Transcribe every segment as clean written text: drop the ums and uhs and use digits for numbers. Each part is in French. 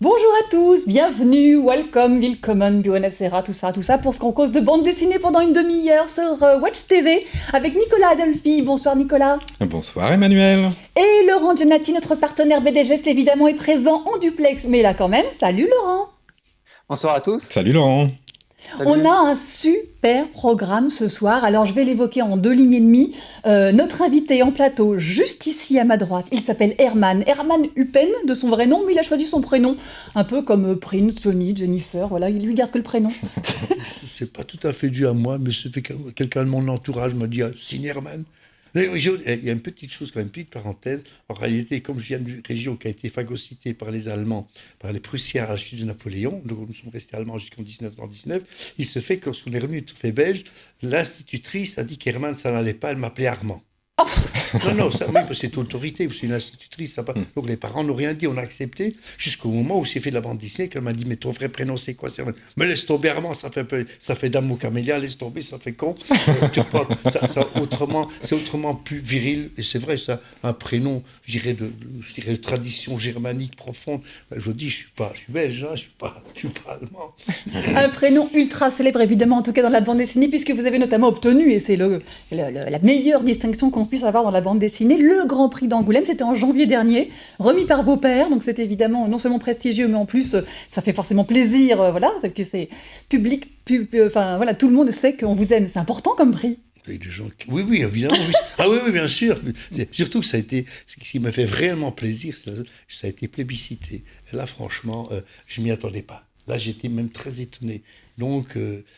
Bonjour à tous, bienvenue, welcome, willkommen, buonasera, tout ça, pour ce qu'on cause de bande dessinée pendant une demi-heure sur Watch TV avec Nicolas Adolphi. Bonsoir Nicolas. Bonsoir Emmanuel. Et Laurent Giannati, notre partenaire BDGest, évidemment, est présent en duplex, mais là quand même, salut Laurent. Bonsoir à tous. Salut Laurent. Salut. On a un super programme ce soir, alors je vais l'évoquer en 2 lignes et demie. Notre invité en plateau, juste ici à ma droite, il s'appelle Herman Huppen, de son vrai nom, mais il a choisi son prénom, un peu comme Prince, Johnny, Jennifer, voilà, il lui garde que le prénom. C'est pas tout à fait dû à moi, mais c'est fait que quelqu'un de mon entourage m'a dit signe Herman. Il y a une petite chose, quand même, une petite parenthèse. En réalité, comme je viens d'une région qui a été phagocytée par les Allemands, par les Prussiens à la chute de Napoléon, donc nous sommes restés allemands jusqu'en 1919, il se fait que lorsqu'on est revenu tout fait belge, l'institutrice a dit qu'Herman, ça n'allait pas, elle m'appelait Armand. Non, ça, oui, parce que c'est autorité, c'est une institutrice. Ça, donc les parents n'ont rien dit, on a accepté, jusqu'au moment où j'ai fait de la bande dessinée, qu'elle m'a dit, mais ton vrai prénom c'est quoi? Mais laisse tomber Armand, ça fait dame au camélia, laisse tomber, ça fait con. C'est autrement plus viril, et c'est vrai, ça, un prénom, je dirais de tradition germanique profonde. Je vous dis, je suis belge, hein, je suis pas allemand. Un prénom ultra célèbre, évidemment, en tout cas dans la bande dessinée, puisque vous avez notamment obtenu, et c'est la meilleure distinction qu'on puisse avoir dans la bande dessinée, le Grand Prix d'Angoulême. C'était en janvier dernier, remis par vos pairs, donc c'est évidemment non seulement prestigieux, mais en plus, ça fait forcément plaisir, voilà, parce que c'est public, enfin voilà, tout le monde sait qu'on vous aime. C'est important comme prix. Oui, évidemment. Oui. Ah oui, bien sûr. Surtout que ça a été, ce qui m'a fait réellement plaisir, ça a été plébiscité. Et là, franchement, je m'y attendais pas. Là, j'étais même très étonné. Donc,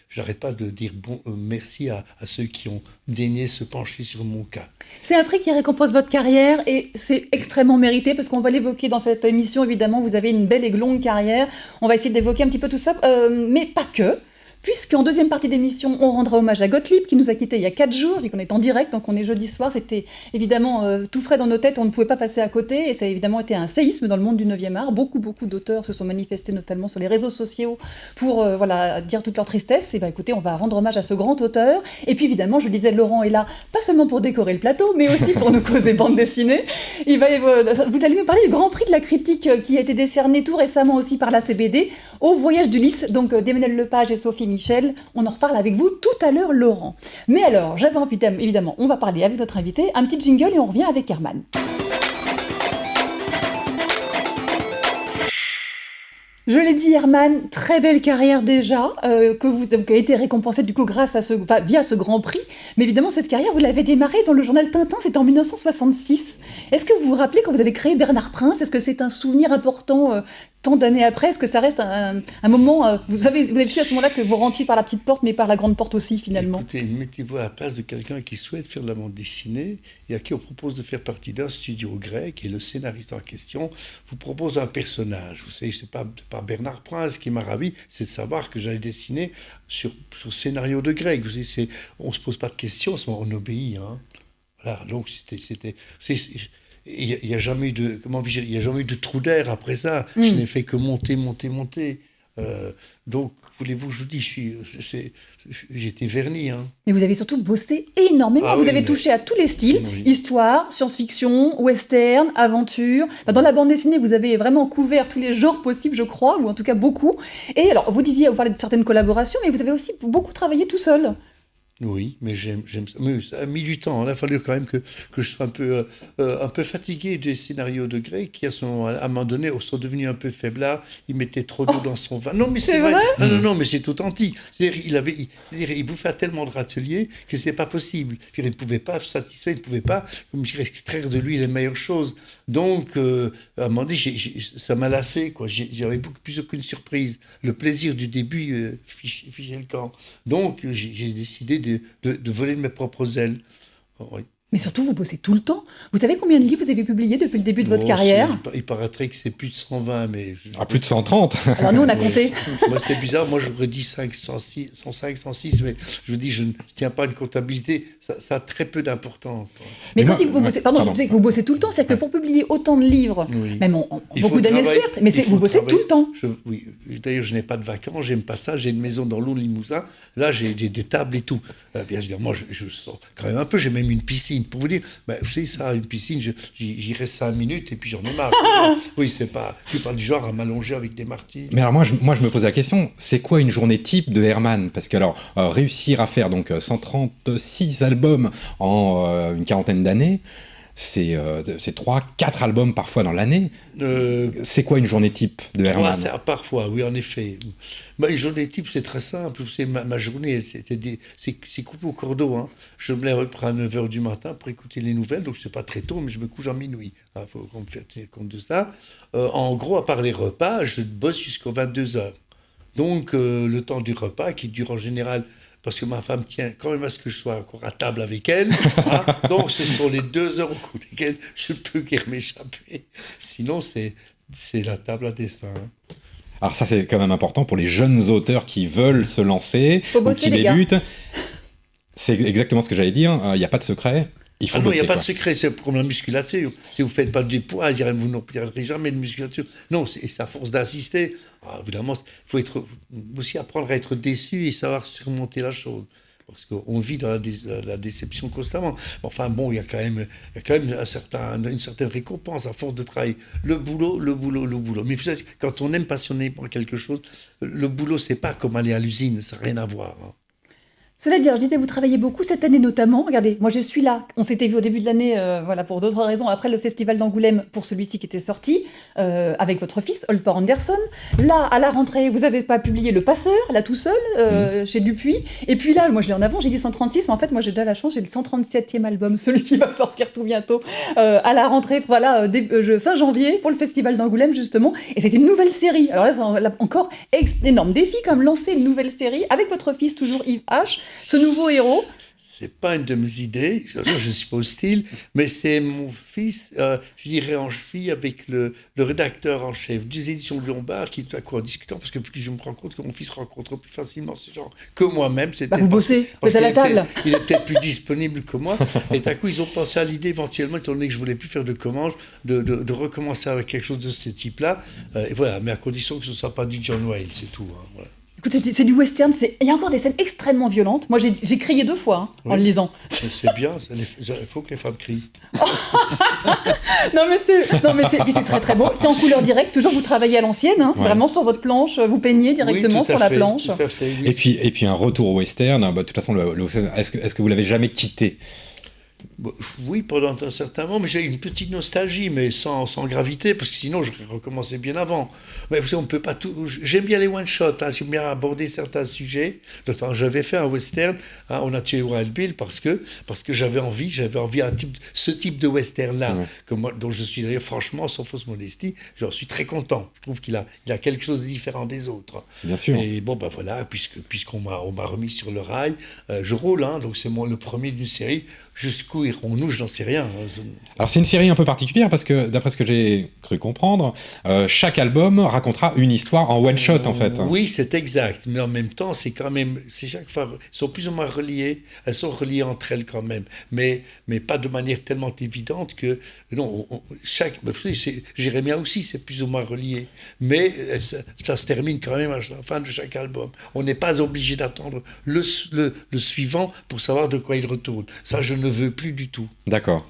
je n'arrête pas de dire merci à ceux qui ont daigné se pencher sur mon cas. C'est un prix qui récompense votre carrière et c'est extrêmement mérité parce qu'on va l'évoquer dans cette émission. Évidemment, vous avez une belle et longue carrière. On va essayer d'évoquer un petit peu tout ça, mais pas que. Puisqu'en deuxième partie d'émission, on rendra hommage à Gottlieb, qui nous a quittés il y a 4 jours. Je dis qu'on est en direct, donc on est jeudi soir. C'était évidemment tout frais dans nos têtes, on ne pouvait pas passer à côté. Et ça a évidemment été un séisme dans le monde du 9e art. Beaucoup d'auteurs se sont manifestés, notamment sur les réseaux sociaux, pour dire toute leur tristesse. Et écoutez, on va rendre hommage à ce grand auteur. Et puis évidemment, je disais, Laurent est là, pas seulement pour décorer le plateau, mais aussi pour nous causer bande dessinée. Vous allez nous parler du Grand Prix de la critique qui a été décerné tout récemment aussi par la CBD au Voyage d'Ulysse, donc d'Emmanuel Lepage et Sophie Michel. On en reparle avec vous tout à l'heure, Laurent. Mais alors, j'avais envie, évidemment, on va parler avec notre invité, un petit jingle et on revient avec Herman. Je l'ai dit, Herman, très belle carrière déjà, qui a été récompensée du coup via ce Grand Prix. Mais évidemment, cette carrière, vous l'avez démarrée dans le journal Tintin, c'était en 1966. Est-ce que vous vous rappelez quand vous avez créé Bernard Prince? Est-ce que c'est un souvenir important tant d'années après? Est-ce que ça reste un moment... vous avez su à ce moment-là que vous rentriez par la petite porte, mais par la grande porte aussi, finalement? Écoutez, mettez-vous à la place de quelqu'un qui souhaite faire de la bande dessinée et à qui on propose de faire partie d'un studio grec, et le scénariste en question vous propose un personnage. Vous savez, c'est pas Bernard Prince qui m'a ravi, c'est de savoir que j'allais dessiner sur scénario de grec. Vous savez, on se pose pas de questions, on obéit. Hein. Voilà, donc il n'y a jamais eu de trou d'air après ça. Je n'ai fait que monter. Donc, voulez-vous, je vous dis, j'étais verni. Hein. Mais vous avez surtout bossé énormément. Vous avez touché à tous les styles, histoire, science-fiction, western, aventure. Dans la bande dessinée, vous avez vraiment couvert tous les genres possibles, je crois, ou en tout cas beaucoup. Et alors, vous parlez de certaines collaborations, mais vous avez aussi beaucoup travaillé tout seul. Oui, mais j'aime ça. Mais ça a mis du temps. Il a fallu quand même que je sois un peu fatigué des scénarios de grec qui, à un moment donné, sont devenus un peu faiblards. Il mettait trop d'eau dans son vin. Non, mais c'est vrai. Non, mais c'est authentique. C'est-à-dire, il bouffait tellement de râteliers que c'est pas possible. Il ne pouvait pas satisfaire, il ne pouvait pas, comme je dirais, extraire de lui les meilleures choses. Donc, à un moment donné, ça m'a lassé, quoi. J'avais beaucoup plus aucune surprise. Le plaisir du début fichait le camp. Donc, j'ai décidé de voler de mes propres ailes. Oui. Mais surtout, vous bossez tout le temps. Vous savez combien de livres vous avez publiés depuis le début de votre carrière? Il paraîtrait que c'est plus de 120, mais... Plus de 130. Alors nous, on a compté. Moi, c'est bizarre. Moi, j'aurais dit 105, 106, mais je vous dis, je ne tiens pas une comptabilité. Ça a très peu d'importance. Mais quand vous bossez... Pardon, je vous disais que vous bossez tout le temps. C'est que pour publier autant de livres, même beaucoup d'années, certes, mais vous bossez tout le temps. Oui. D'ailleurs, je n'ai pas de vacances, j'aime pas ça. J'ai une maison dans l'eau, Limousin. Là, j'ai des tables et tout. Bien sûr, moi, je sors quand même un peu. J'ai même une piscine. Pour vous dire, vous savez, ça, une piscine, j'y reste 5 minutes et puis j'en ai marre. Oui, je suis pas du genre à m'allonger avec des martyrs. Mais alors moi, je me pose la question, c'est quoi une journée type de Herman? Parce que alors, réussir à faire donc 136 albums en une quarantaine d'années, c'est 3-4 albums parfois dans l'année. C'est quoi une journée type de Herman? Parfois, oui, en effet. Une journée type, c'est très simple. Vous savez, ma journée, c'est coupé au cordeau. Hein. Je me lève à 9h du matin pour écouter les nouvelles, donc c'est pas très tôt, mais je me couche à minuit. Il faut qu'on me fasse tenir compte de ça. En gros, à part les repas, je bosse jusqu'aux 22h. Donc, le temps du repas, qui dure en général... Parce que ma femme tient quand même à ce que je sois encore à table avec elle. Hein. Donc, ce sont les 2 heures au cours desquelles je peux guère m'échapper. Sinon, c'est la table à dessin. Hein. Alors ça, c'est quand même important pour les jeunes auteurs qui veulent se lancer, ou qui débutent. C'est exactement ce que j'allais dire. Il n'y a pas de secret. Il faut bosser, non, il n'y a pas de secret. C'est comme la musculature. Si vous ne faites pas de poids, vous n'obtiendrez jamais de musculature. Non, c'est à force d'insister. Évidemment, il faut aussi apprendre à être déçu et savoir surmonter la chose. Parce qu'on vit dans la déception constamment. Enfin bon, il y a quand même une certaine récompense à force de travailler. Le boulot. Mais vous savez, quand on aime passionnément quelque chose, le boulot, c'est pas comme aller à l'usine, ça n'a rien à voir. Hein. Cela dit, je disais, vous travaillez beaucoup cette année notamment. Regardez, moi je suis là. On s'était vu au début de l'année, pour d'autres raisons, après le festival d'Angoulême, pour celui-ci qui était sorti, avec votre fils, Holper Anderson. Là, à la rentrée, vous n'avez pas publié Le Passeur, là tout seul, chez Dupuis. Et puis là, moi je l'ai en avant, j'ai dit 136, mais en fait, moi j'ai déjà la chance, j'ai le 137e album, celui qui va sortir tout bientôt, à la rentrée, fin janvier, pour le festival d'Angoulême, justement. Et c'est une nouvelle série. Alors là, c'est encore énorme défi, comme lancer une nouvelle série, avec votre fils, toujours Yves H., ce nouveau héros. C'est pas une de mes idées, je ne suis pas hostile, mais c'est mon fils, je dirais en cheville avec le rédacteur en chef des éditions Lombard, qui tout à coup en discutant, parce que je me rends compte que mon fils rencontre plus facilement ces gens que moi-même. Vous bossez, vous êtes à la table. Il est peut-être plus disponible que moi, et tout à coup ils ont pensé à l'idée éventuellement, étant donné que je voulais plus faire de commandes, de recommencer avec quelque chose de ce type-là, et voilà, mais à condition que ce ne soit pas du John Wayne, c'est tout. Hein, voilà. Écoutez, c'est du western, il y a encore des scènes extrêmement violentes. Moi, j'ai crié 2 fois en le lisant. C'est bien, il faut que les femmes crient. Non, mais c'est très très beau. C'est en couleur directe, toujours vous travaillez à l'ancienne, vraiment sur votre planche, vous peignez directement sur la planche. Tout à fait. Et puis un retour au western, de toute façon, est-ce que vous l'avez jamais quitté? Oui, pendant un certain moment, mais j'ai une petite nostalgie, mais sans gravité, parce que sinon, j'aurais recommencé bien avant. Mais vous savez, on peut pas tout... J'aime bien les one-shots, j'aime bien aborder certains sujets. J'avais fait un western, On a tué Wild Bill, parce que j'avais envie ce type de western-là, dont je suis d'ailleurs, franchement, sans fausse modestie, j'en suis très content. Je trouve qu'il a quelque chose de différent des autres. Bien sûr. Et bon, voilà, puisqu'on m'a remis sur le rail, je roule, donc c'est le premier d'une série. Jusqu'où irons-nous, je n'en sais rien. Alors c'est une série un peu particulière parce que, d'après ce que j'ai cru comprendre, chaque album racontera une histoire en one shot en fait. Oui, c'est exact, mais en même temps, c'est chaque fois, elles sont plus ou moins reliées, elles sont reliées entre elles quand même, mais pas de manière tellement évidente que, non, Jérémia aussi, c'est plus ou moins relié, mais ça se termine quand même à la fin de chaque album. On n'est pas obligé d'attendre le suivant pour savoir de quoi il retourne. Ça, je ne veux plus du tout. D'accord.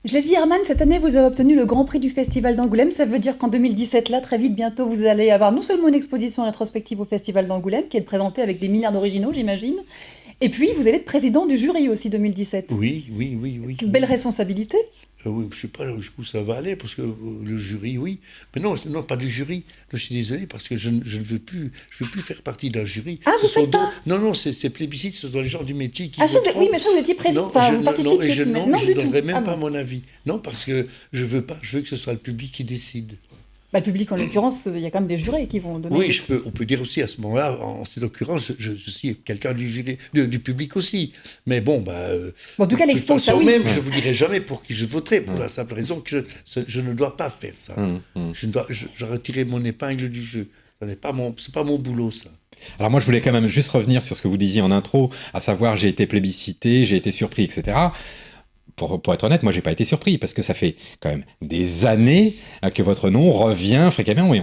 Je l'ai dit, Herman, cette année, vous avez obtenu le Grand Prix du Festival d'Angoulême. Ça veut dire qu'en 2017, là, très vite, bientôt, vous allez avoir non seulement une exposition rétrospective au Festival d'Angoulême, qui est présentée avec des milliards d'originaux, j'imagine, et puis vous allez être président du jury aussi 2017. Oui. Quelle belle responsabilité. Oui, je ne sais pas jusqu'où ça va aller, parce que le jury, oui. Mais non, pas du jury. Je suis désolé, parce que je ne veux plus faire partie d'un jury. Ah, vous faites pas ? Non, c'est plébiscite, ce sont les gens du métier qui oui, mais je crois que vous étiez président. Vous participiez. Non, je ne donnerai même pas mon avis. Non, parce que je veux que ce soit le public qui décide. Le public, en l'occurrence, il y a quand même des jurés qui vont donner... Oui, on peut dire aussi à ce moment-là, en cette occurrence, je suis quelqu'un du jury, du public aussi. Mais bon, en tout cas, l'expo, ça oui. Même, je ne vous dirai jamais pour qui je voterai, pour la simple raison que je ne dois pas faire ça. Je retirerai mon épingle du jeu. C'est pas mon boulot, ça. Alors moi, je voulais quand même juste revenir sur ce que vous disiez en intro, à savoir j'ai été plébiscité, j'ai été surpris, etc. Pour être honnête, moi, j'ai pas été surpris parce que ça fait quand même des années que votre nom revient fréquemment. Oui,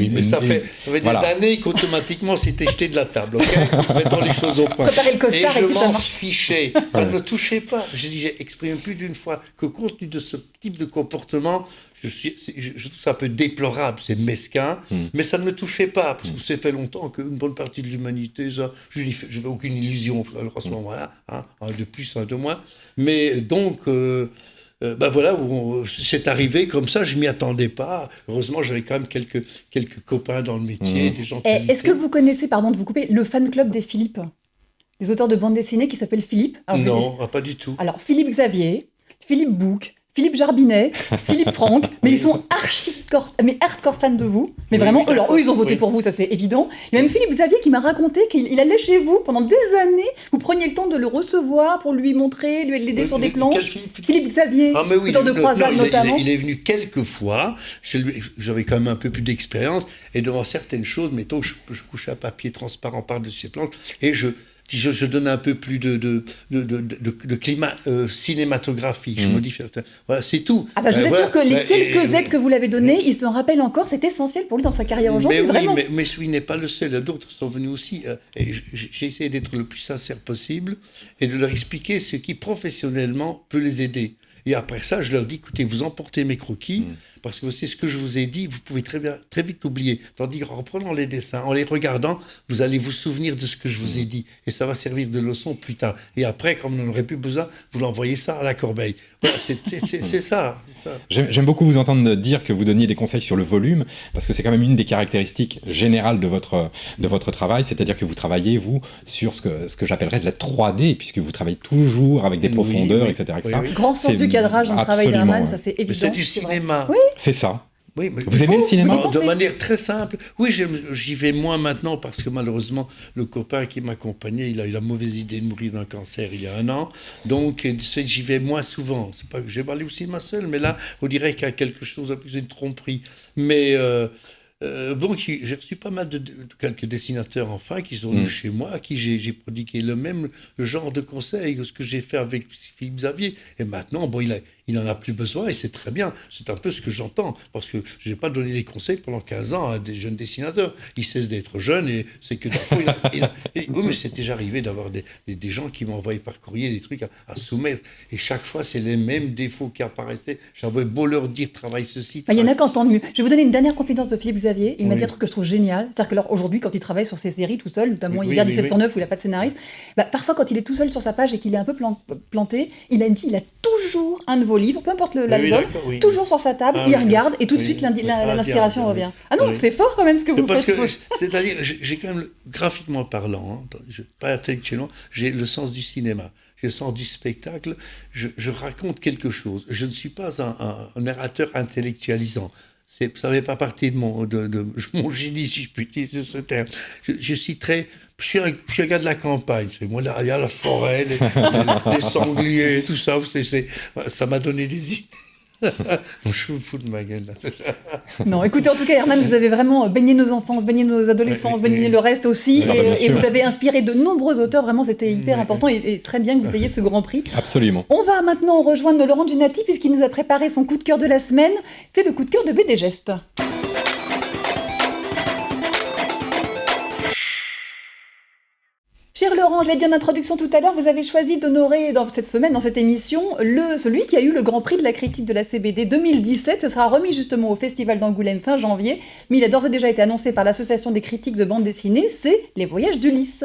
mais ça fait des années qu'automatiquement c'était jeté de la table. Ok, mettons les choses au point. Préparer le costard et je m'en fichais. Ça ne me touchait pas. J'ai exprimé plus d'une fois que compte tenu de ce type de comportement, je trouve ça un peu déplorable, c'est mesquin, mais ça ne me touchait pas parce que ça fait longtemps qu'une bonne partie de l'humanité, ça, je n'avais aucune illusion à ce moment-là, un de plus, un de moins. Mais donc, voilà, c'est arrivé comme ça, je m'y attendais pas. Heureusement, j'avais quand même quelques copains dans le métier, des gens de qualité. Est-ce que vous connaissez, pardon de vous couper, le fan club des Philippe, des auteurs de bande dessinée qui s'appellent Philippe? Non, pas du tout. Alors, Philippe Xavier, Philippe Bouc, Philippe Jarbinet, Philippe Franck, mais ils sont hardcore fans de vous. Mais vraiment, eux, ils ont voté pour vous, ça c'est évident. Il y a même Philippe Xavier qui m'a raconté qu'il allait chez vous pendant des années. Vous preniez le temps de le recevoir pour lui montrer, l'aider sur des planches. Philippe Xavier, auteur de Croisade notamment. Il est venu quelques fois. J'avais quand même un peu plus d'expérience. Et devant certaines choses, mettons, je couchais un papier transparent par-dessus ces planches et je donne un peu plus de climat cinématographique. Je modifie. Voilà, c'est tout. Je vous assure que les quelques aides que vous l'avez données, il s'en rappelle encore, c'est essentiel pour lui dans sa carrière aujourd'hui, vraiment. Mais celui n'est pas le seul, d'autres sont venus aussi. Et j'ai essayé d'être le plus sincère possible et de leur expliquer ce qui, professionnellement, peut les aider. Et après ça, je leur dis, écoutez, vous emportez mes croquis, parce que c'est ce que je vous ai dit, vous pouvez très vite oublier. Tandis qu'en reprenant les dessins, en les regardant, vous allez vous souvenir de ce que je vous ai dit. Et ça va servir de leçon plus tard. Et après, quand vous n'en aurez plus besoin, vous l'envoyez ça à la corbeille. Voilà, c'est ça. J'aime beaucoup vous entendre dire que vous donniez des conseils sur le volume, parce que c'est quand même une des caractéristiques générales de votre travail, c'est-à-dire que vous travaillez, vous, sur ce que j'appellerais de la 3D, puisque vous travaillez toujours avec des profondeurs, etc. Oui. Grand sens du cadrage dans le travail d'Herman, ça c'est évident. Mais c'est du cinéma. Oui. C'est ça. Oui, mais vous aimez le cinéma? De manière très simple. Oui, j'y vais moins maintenant parce que malheureusement, le copain qui m'accompagnait, il a eu la mauvaise idée de mourir d'un cancer il y a 1 an. Donc, j'y vais moins souvent. C'est pas que j'ai allé au cinéma seul, mais là, on dirait qu'il y a quelque chose de plus une tromperie. Mais donc, j'ai reçu pas mal de quelques dessinateurs enfin qui sont venus chez moi, à qui j'ai prodigué le genre de conseils que ce que j'ai fait avec Philippe Xavier. Et maintenant, il n'en a plus besoin et c'est très bien. C'est un peu ce que j'entends parce que je n'ai pas donné des conseils pendant 15 ans à des jeunes dessinateurs. Ils cessent d'être jeunes et c'est que parfois, oui, mais c'est déjà arrivé d'avoir des gens qui m'envoyaient par courrier des trucs à soumettre. Et chaque fois, c'est les mêmes défauts qui apparaissaient. J'avais beau leur dire, travaille ceci. Il y en a qui entendent mieux. Je vais vous donner une dernière confidence de Philippe Xavier. Il m'a dit un truc que je trouve génial. C'est-à-dire que aujourd'hui, quand il travaille sur ses séries tout seul, notamment Hiver 1709 où il n'a pas de scénariste, parfois quand il est tout seul sur sa page et qu'il est un peu planté, il a toujours un de vos livres, peu importe l'album, toujours sur sa table, il regarde et tout de suite l'inspiration revient. Ah non, c'est fort quand même ce que vous faites. C'est-à-dire, j'ai quand même, graphiquement parlant, pas intellectuellement, j'ai le sens du cinéma. J'ai le sens du spectacle, je raconte quelque chose. Je ne suis pas un narrateur intellectualisant. Ça ne fait pas partie de mon génie, si je puis dire ce terme. Je suis un gars de la campagne. Moi, là, il y a la forêt, les sangliers, tout ça. Ça m'a donné des idées. Je me fous de ma gueule, là. Non, écoutez, en tout cas, Herman, vous avez vraiment baigné nos enfances, baigné nos adolescences, baigné le reste aussi. Et vous avez inspiré de nombreux auteurs. Vraiment, c'était hyper important et très bien que vous ayez ce grand prix. Absolument. On va maintenant rejoindre Laurent Genati puisqu'il nous a préparé son coup de cœur de la semaine. C'est le coup de cœur de BD Geste. Cher Laurent, je l'ai dit en introduction tout à l'heure, vous avez choisi d'honorer dans cette semaine, dans cette émission, celui qui a eu le Grand Prix de la critique de la CBD 2017. Ce sera remis justement au Festival d'Angoulême fin janvier, mais il a d'ores et déjà été annoncé par l'Association des critiques de bande dessinée, c'est Les Voyages d'Ulysse.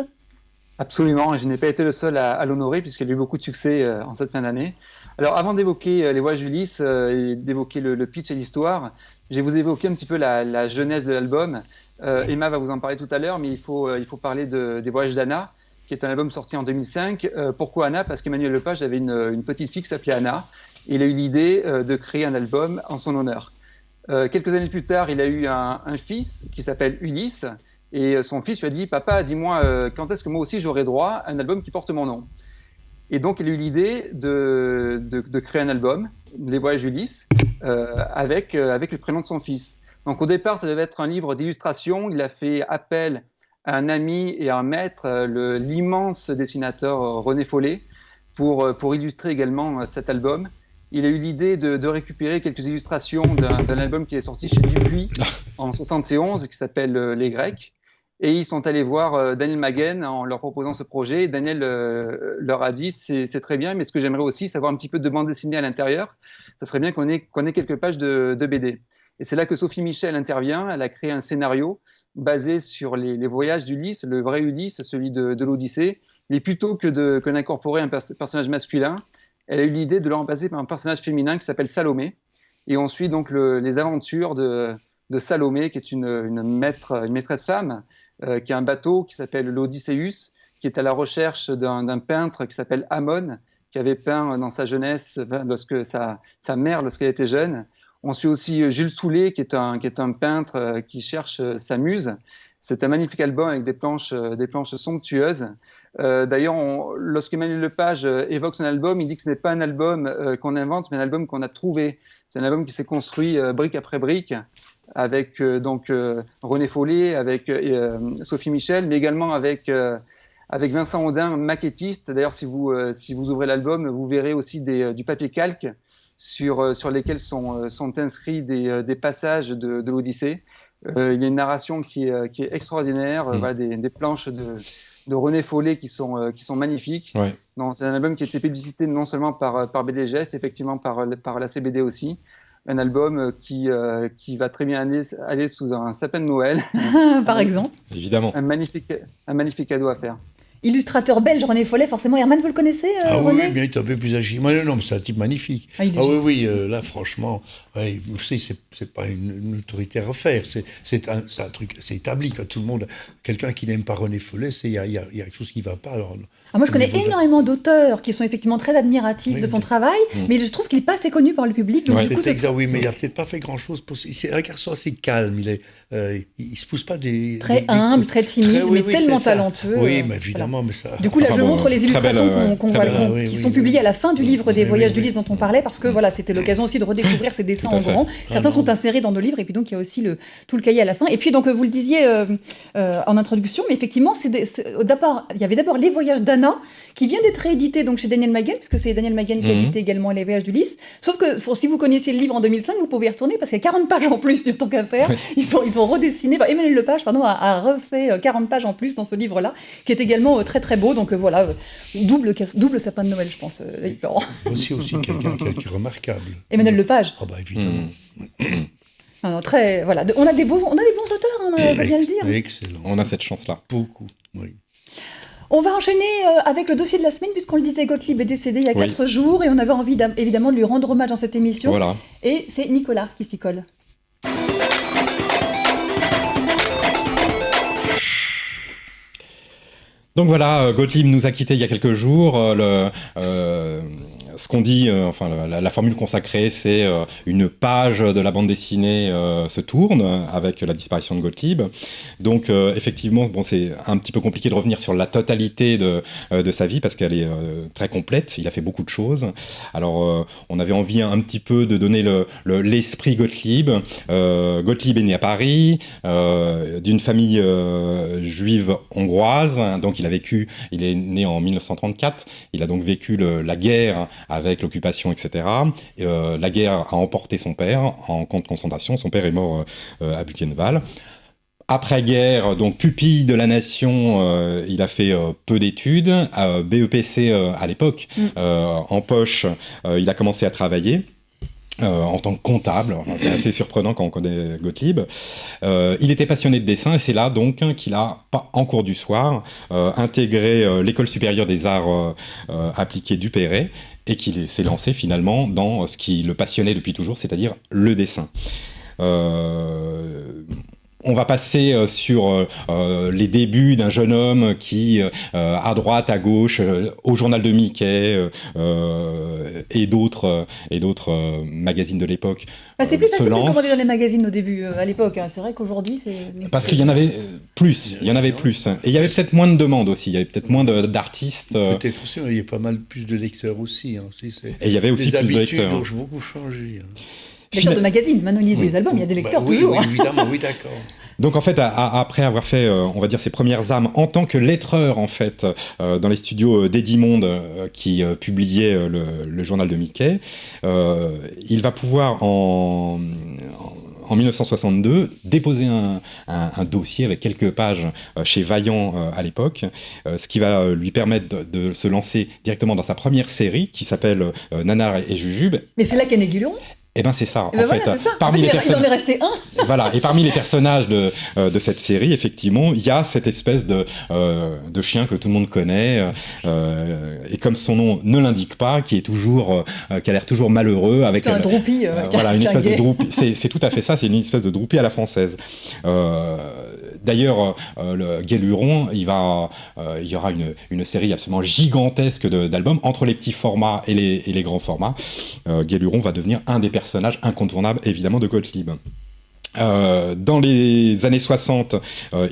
Absolument, je n'ai pas été le seul à l'honorer puisqu'il a eu beaucoup de succès en cette fin d'année. Alors avant d'évoquer Les Voyages d'Ulysse et d'évoquer le pitch et l'histoire, je vais vous évoquer un petit peu la genèse de l'album. Emma va vous en parler tout à l'heure, mais il faut parler des Voyages d'Anna, qui est un album sorti en 2005. Pourquoi Anna? Parce qu'Emmanuel Lepage avait une petite fille qui s'appelait Anna. Et il a eu l'idée de créer un album en son honneur. Quelques années plus tard, il a eu un fils qui s'appelle Ulysse, et son fils lui a dit: Papa, dis-moi, quand est-ce que moi aussi j'aurai droit à un album qui porte mon nom? Et donc, il a eu l'idée de créer un album, Les Voyages d'Ulysse, avec le prénom de son fils. Donc, au départ, ça devait être un livre d'illustration. Il a fait appel à un ami et à un maître, l'immense dessinateur René Follet, pour illustrer également cet album. Il a eu l'idée de récupérer quelques illustrations d'un album qui est sorti chez Dupuis en 71, qui s'appelle Les Grecs. Et ils sont allés voir Daniel Maguen en leur proposant ce projet. Daniel leur a dit: c'est très bien, mais ce que j'aimerais aussi, c'est avoir un petit peu de bande dessinée à l'intérieur. Ça serait bien qu'on ait quelques pages de BD. Et c'est là que Sophie Michel intervient. Elle a créé un scénario basé sur les voyages d'Ulysse, le vrai Ulysse, celui de l'Odyssée. Mais plutôt que d'incorporer un personnage masculin, elle a eu l'idée de le remplacer par un personnage féminin qui s'appelle Salomé. Et on suit donc les aventures de Salomé, qui est une maîtresse femme, qui a un bateau qui s'appelle l'Odysseus, qui est à la recherche d'un peintre qui s'appelle Amon, qui avait peint dans sa jeunesse, lorsque sa mère, lorsqu'elle était jeune. On suit aussi Jules Soulet, qui est un peintre qui cherche sa muse. C'est un magnifique album avec des planches somptueuses. D'ailleurs, lorsqu'Emmanuel Lepage évoque son album, il dit que ce n'est pas un album qu'on invente, mais un album qu'on a trouvé. C'est un album qui s'est construit brique après brique, avec René Follet, avec Sophie Michel, mais également avec Vincent Audin, maquettiste. D'ailleurs, si vous ouvrez l'album, vous verrez aussi du papier calque sur lesquels sont inscrits des passages de l'Odyssée. Il y a une narration qui est extraordinaire, voilà, des planches de René Follet qui sont magnifiques. Ouais. C'est un album qui a été publicité non seulement par BD Geste, effectivement par la CBD aussi. Un album qui va très bien aller sous un sapin de Noël. Par exemple. Évidemment. Un magnifique cadeau à faire. Illustrateur belge, René Follet, forcément. Herman, vous le connaissez, René? Oui, bien, il est un peu plus âgé. Non, mais c'est un type magnifique. Oui, là, franchement, vous savez, c'est pas une autorité à refaire. C'est un truc, c'est établi, quand tout le monde, quelqu'un qui n'aime pas René Follet, il y a quelque chose qui va pas. Alors, moi, je connais énormément d'auteurs qui sont effectivement très admiratifs de son travail, mais je trouve qu'il n'est pas assez connu par le public. Donc, du coup, oui, mais il n'a peut-être pas fait grand-chose. C'est un garçon assez calme. Il se pousse pas des... Très humble, très timide, mais tellement talentueux. Oui, mais évidemment. Mais ça... Du coup, là, je montre les illustrations qui sont publiées à la fin du livre des Voyages d'Ulysse dont on parlait, parce que voilà, c'était l'occasion aussi de redécouvrir ces dessins en grand. Certains sont insérés dans nos livres, et puis donc il y a aussi tout le cahier à la fin. Et puis donc vous le disiez en introduction, mais effectivement, il y avait d'abord Les Voyages d'Anna, qui vient d'être réédité donc chez Daniel Maguen, puisque c'est Daniel Maguen qui a édité également Les Voyages d'Ulysse. Sauf que si vous connaissiez le livre en 2005, vous pouvez y retourner, parce qu'il y a 40 pages en plus du tant qu'à faire. Ils ont redessiné. Emmanuel Lepage, a refait 40 pages en plus dans ce livre-là, qui est également très très beau. Donc voilà, double sapin de Noël, je pense. Aussi quelqu'un qui est remarquable. Emmanuel Lepage. Ah bah évidemment. Non, voilà. On a des bons auteurs, on va bien le dire. Excellent. On a cette chance-là. Beaucoup, oui. On va enchaîner avec le dossier de la semaine, puisqu'on le disait, Gottlieb est décédé il y a 4 jours, et on avait envie évidemment de lui rendre hommage dans cette émission. Voilà. Et c'est Nicolas qui s'y colle. Donc voilà, Gottlieb nous a quittés il y a quelques jours. Ce qu'on dit, la formule consacrée, c'est une page de la bande dessinée se tourne avec la disparition de Gottlieb. Donc effectivement, c'est un petit peu compliqué de revenir sur la totalité de sa vie parce qu'elle est très complète. Il a fait beaucoup de choses. Alors on avait envie un petit peu de donner l'esprit Gottlieb. Gottlieb est né à Paris, d'une famille juive hongroise. Donc il est né en 1934. Il a donc vécu la guerre avec l'occupation, etc. La guerre a emporté son père en camp de concentration. Son père est mort à Buchenwald. Après-guerre, donc pupille de la nation, il a fait peu d'études. BEPC à l'époque, en poche, il a commencé à travailler. En tant que comptable, c'est assez surprenant quand on connaît Gottlieb. Il était passionné de dessin et c'est là donc qu'il a, en cours du soir, intégré l'École supérieure des arts appliqués du Perret et qu'il s'est lancé finalement dans ce qui le passionnait depuis toujours, c'est-à-dire le dessin. On va passer sur les débuts d'un jeune homme qui, à droite, à gauche, au journal de Mickey et d'autres magazines de l'époque. C'était plus facile de lance. commander dans les magazines au début, à l'époque. Hein. C'est vrai qu'aujourd'hui, c'est... Parce qu'il y en avait plus. Il y en avait plus. Et il y avait peut-être moins de demandes aussi. Il y avait peut-être moins d'artistes. Peut-être aussi, mais il y a pas mal plus de lecteurs aussi. Hein. Et il y avait aussi les plus de habitudes lecteurs. ont beaucoup changé. Hein. Lecteurs de magazines, maintenant ils lisent des albums, il y a des lecteurs oui, toujours. Oui, évidemment, oui, d'accord. Donc en fait, après avoir fait, on va dire, ses premières armes en tant que lettreur, en fait, dans les studios d'Edimonde qui publiait le journal de Mickey, il va pouvoir en 1962 déposer un dossier avec quelques pages chez Vaillant à l'époque, ce qui va lui permettre de se lancer directement dans sa première série qui s'appelle Nanar et Jujube. Mais c'est là qu'est né Guiluron. Eh ben c'est ça. Ben voilà, c'est ça. Parmi les il en est resté un. Voilà. Et parmi les personnages de cette série, effectivement, il y a cette espèce de chien que tout le monde connaît, et comme son nom ne l'indique pas, qui a l'air toujours malheureux, avec un droupie. voilà, une espèce de droupie. C'est tout à fait ça. C'est une espèce de droupie à la française. D'ailleurs, le Guéluron, il y aura une série absolument gigantesque d'albums entre les petits formats et les grands formats. Guéluron va devenir un des personnages incontournables, évidemment, de Gottlieb. Dans les années 60,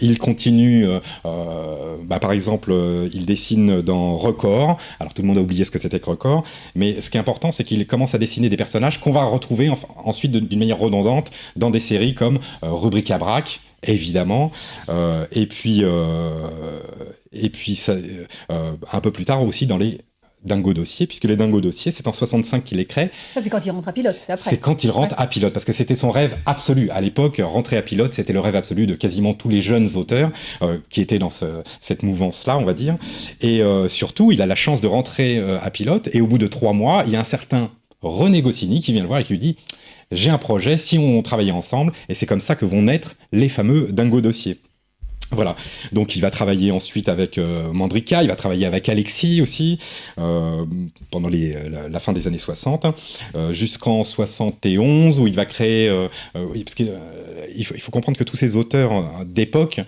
il continue, par exemple, il dessine dans Record. Alors tout le monde a oublié ce que c'était que Record, mais ce qui est important, c'est qu'il commence à dessiner des personnages qu'on va retrouver ensuite d'une manière redondante dans des séries comme Rubrique à Braque, évidemment, et puis ça, un peu plus tard aussi dans les Dingo Dossier, puisque les Dingo Dossier, c'est en 65 qu'il les crée. Ça, c'est quand il rentre à Pilote, c'est après. C'est quand il rentre à Pilote, parce que c'était son rêve absolu. À l'époque, rentrer à Pilote, c'était le rêve absolu de quasiment tous les jeunes auteurs qui étaient dans cette mouvance-là, on va dire. Et surtout, il a la chance de rentrer à Pilote, et au bout de 3 mois, il y a un certain René Goscinny qui vient le voir et qui lui dit « J'ai un projet, si on travaillait ensemble », et c'est comme ça que vont naître les fameux Dingo Dossier. Voilà, donc il va travailler ensuite avec Mandrika, il va travailler avec Alexis aussi, pendant la fin des années 60, jusqu'en 71, où il va créer... parce que, il faut comprendre que tous ces auteurs d'époque,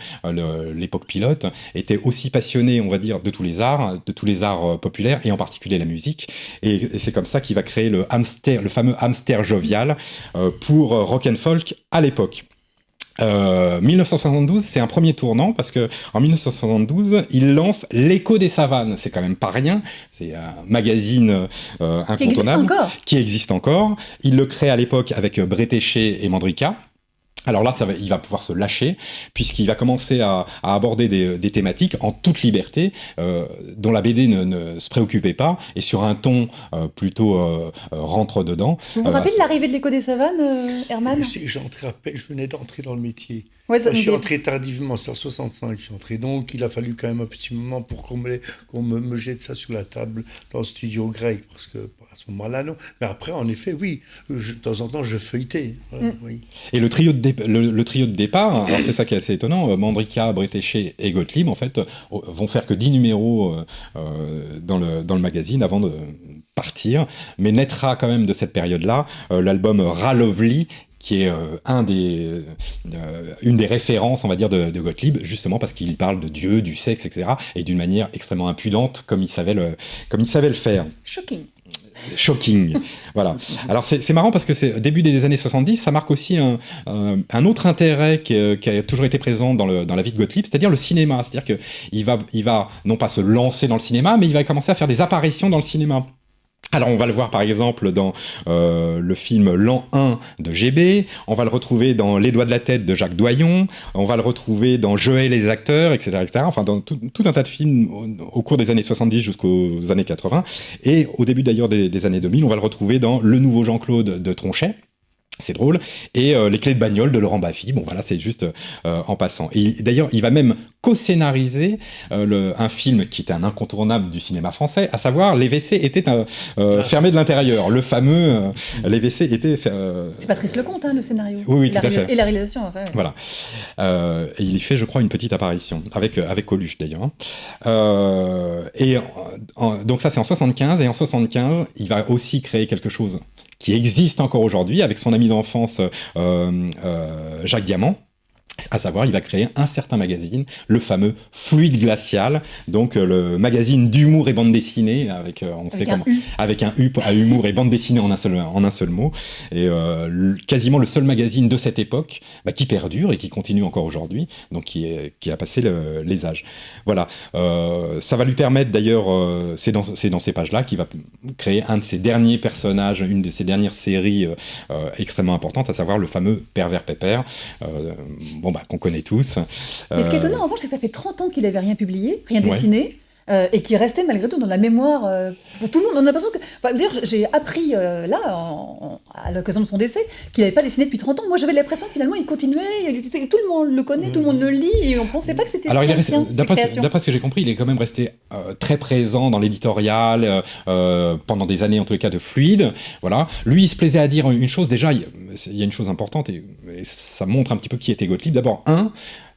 l'époque Pilote, étaient aussi passionnés, on va dire, de tous les arts populaires, et en particulier la musique. Et c'est comme ça qu'il va créer le fameux hamster jovial pour rock and folk à l'époque. 1972, c'est un premier tournant parce que en 1972, il lance L'Écho des Savanes. C'est quand même pas rien. C'est un magazine incontournable qui existe encore. Il le crée à l'époque avec Bretéché et Mandrika. Alors là, il va pouvoir se lâcher, puisqu'il va commencer à aborder des thématiques en toute liberté, dont la BD ne se préoccupait pas, et sur un ton plutôt rentre-dedans. Vous vous rappelez de l'arrivée de l'Écho des Savanes, Herman ? J'entrais à peine, je venais d'entrer dans le métier. Ouais, je suis entré tardivement, c'est en 65 je suis entré, donc il a fallu quand même un petit moment pour qu'on me jette ça sur la table dans le studio grec, parce que à ce moment-là, non. Mais après, en effet, oui, de temps en temps, je feuilletais. Oui. Et le trio de départ, alors c'est ça qui est assez étonnant, Mandrika, Bretéché et Gottlieb, en fait, vont faire que 10 numéros dans le magazine avant de partir, mais naîtra quand même de cette période-là l'album Ralovli, qui est une des références, on va dire, de Gottlieb, justement parce qu'il parle de Dieu, du sexe, etc., et d'une manière extrêmement impudente, comme il savait le faire. Shocking, voilà. Alors c'est marrant parce que c'est début des années 70, ça marque aussi un autre intérêt qui a toujours été présent dans la vie de Gottlieb, c'est-à-dire le cinéma. C'est-à-dire qu'il va non pas se lancer dans le cinéma, mais il va commencer à faire des apparitions dans le cinéma. Alors on va le voir par exemple dans le film L'An 1 de GB, on va le retrouver dans Les Doigts de la Tête de Jacques Doyon, on va le retrouver dans Joël et les acteurs, etc., etc. Enfin dans tout un tas de films au cours des années 70 jusqu'aux années 80. Et au début d'ailleurs des années 2000, on va le retrouver dans Le Nouveau Jean-Claude de Tronchet. C'est drôle. Et Les Clés de bagnole de Laurent Baffy. Bon, voilà, c'est juste en passant. Et d'ailleurs, il va même co-scénariser un film qui était un incontournable du cinéma français, à savoir Les WC étaient fermés de l'intérieur. Le fameux Les WC étaient... C'est Patrice Lecomte, le scénario. Oui, tout à fait. Et la réalisation, enfin. Ouais. Voilà. Et il y fait, je crois, une petite apparition, avec Coluche, d'ailleurs. Donc ça, c'est en 75. Et en 75, il va aussi créer quelque chose qui existe encore aujourd'hui avec son ami d'enfance Jacques Diamant. À savoir, il va créer un certain magazine, le fameux Fluide Glacial, donc le magazine d'humour et bande dessinée, avec un U à humour et bande dessinée en un seul mot, et quasiment le seul magazine de cette époque qui perdure et qui continue encore aujourd'hui, donc qui a passé les âges. Voilà, ça va lui permettre d'ailleurs, c'est dans ces pages-là qu'il va créer un de ses derniers personnages, une de ses dernières séries extrêmement importantes, à savoir le fameux Pervers Pépère, qu'on connaît tous. Mais ce qui est étonnant, en revanche, c'est que ça fait 30 ans qu'il n'avait rien publié, rien dessiné. Et qui restait malgré tout dans la mémoire pour tout le monde. On a l'impression que... D'ailleurs, j'ai appris à l'occasion de son décès qu'il n'avait pas dessiné depuis 30 ans. Moi, j'avais l'impression que finalement, il continuait, tout le monde le connaît, tout le monde le lit, et on ne pensait pas que c'était alors, d'après ce que j'ai compris, il est quand même resté très présent dans l'éditorial pendant des années, en tous les cas, de Fluide. Voilà. Lui, il se plaisait à dire une chose. Déjà, il y a une chose importante, et ça montre un petit peu qui était Gottlieb. D'abord,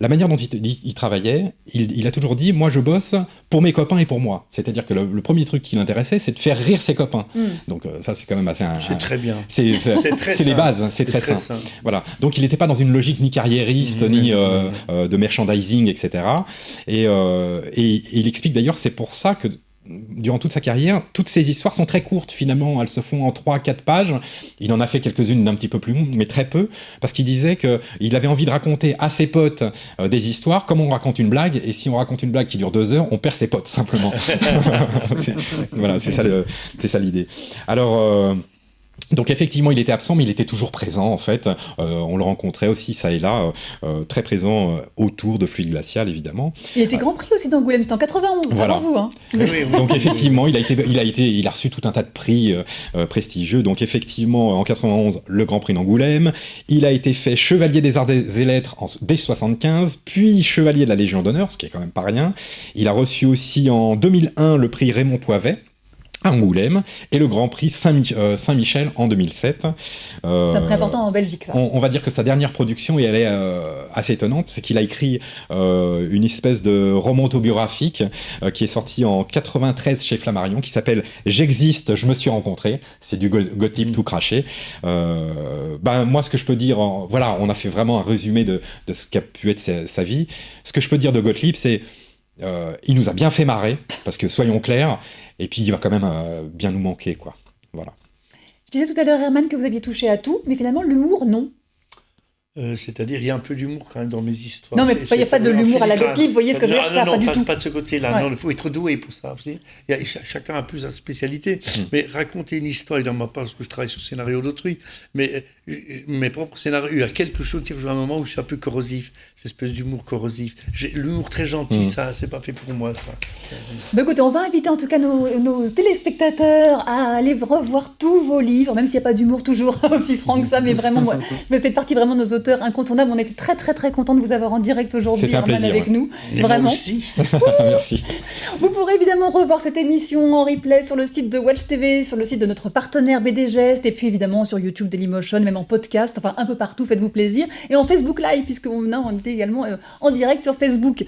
la manière dont il travaillait, il a toujours dit « Moi, je bosse pour mes copains et pour moi ». C'est-à-dire que le premier truc qui l'intéressait, c'est de faire rire ses copains. Donc ça, c'est quand même assez... C'est très bien. C'est les bases, c'est très sain. Voilà. Donc il n'était pas dans une logique ni carriériste, ni de merchandising, etc. Et il explique d'ailleurs, c'est pour ça que durant toute sa carrière, toutes ces histoires sont très courtes finalement, elles se font en 3-4 pages. Il en a fait quelques-unes d'un petit peu plus longues, mais très peu, parce qu'il disait qu'il avait envie de raconter à ses potes des histoires comme on raconte une blague, et si on raconte une blague qui dure 2 heures, on perd ses potes simplement. C'est ça l'idée. Alors... Donc effectivement, il était absent, mais il était toujours présent en fait. On le rencontrait aussi ça et là, très présent autour de Fluide Glacial évidemment. Il était Grand Prix aussi d'Angoulême, c'était en 91, voilà. Avant vous. Hein. Donc effectivement, il a reçu tout un tas de prix prestigieux. Donc effectivement, en 91, le Grand Prix d'Angoulême. Il a été fait chevalier des Arts et Lettres dès 75, puis chevalier de la Légion d'honneur, ce qui est quand même pas rien. Il a reçu aussi en 2001 le prix Raymond Poivet à Angoulême, et le Grand Prix Saint-Michel en 2007. C'est un prix important en Belgique, ça. On va dire que sa dernière production, et elle est assez étonnante, c'est qu'il a écrit une espèce de roman autobiographique qui est sorti en 93 chez Flammarion, qui s'appelle « J'existe, je me suis rencontré ». C'est du Gottlieb tout craché. Moi, ce que je peux dire, voilà, on a fait vraiment un résumé de ce qu'a pu être sa vie. Ce que je peux dire de Gottlieb, c'est il nous a bien fait marrer, parce que soyons clairs, et puis il va quand même bien nous manquer, quoi. Voilà. Je disais tout à l'heure, Herman, que vous aviez touché à tout, mais finalement, l'humour, non. C'est-à-dire, il y a un peu d'humour quand même dans mes histoires. Non, mais il n'y a pas de l'humour à la Gottlieb, vous voyez ce que je veux dire, ça, pas du tout. Pas de ce côté-là. Ouais. Non, il faut être doué pour ça. Chacun a plus sa spécialité. Mais raconter une histoire, et dans ma part, parce que je travaille sur le scénario d'autrui, mais mes propres scénarios, il y a quelque chose qui rejoint un moment où je suis un peu corrosif, cette espèce d'humour corrosif. L'humour très gentil, ça, c'est pas fait pour moi, ça. Écoutez, on va inviter en tout cas nos téléspectateurs à aller revoir tous vos livres, même s'il n'y a pas d'humour toujours aussi franc que ça, mais vraiment, vous faites partie vraiment de nos auteurs incontournables. On était très très très contents de vous avoir en direct aujourd'hui, Herman, avec nous. Et vraiment. moi aussi. Merci. Vous pourrez évidemment revoir cette émission en replay sur le site de Watch TV, sur le site de notre partenaire BD Gest, et puis évidemment sur YouTube, Dailymotion, même en podcast, enfin un peu partout, faites-vous plaisir. Et en Facebook Live, puisque on était également en direct sur Facebook.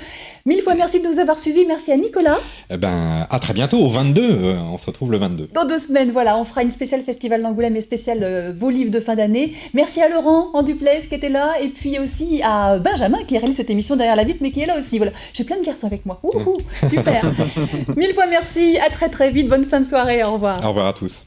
1000 fois merci de nous avoir suivis. Merci à Nicolas. À très bientôt, au 22. On se retrouve le 22. Dans 2 semaines, voilà, on fera une spéciale Festival d'Angoulême et spéciale beau livre de fin d'année. Merci à Laurent en duplex qui était là, et puis aussi à Benjamin qui réalise cette émission derrière la vitre, mais qui est là aussi. Voilà, j'ai plein de garçons avec moi. Super. 1000 fois merci, à très très vite, bonne fin de soirée, au revoir. Au revoir à tous.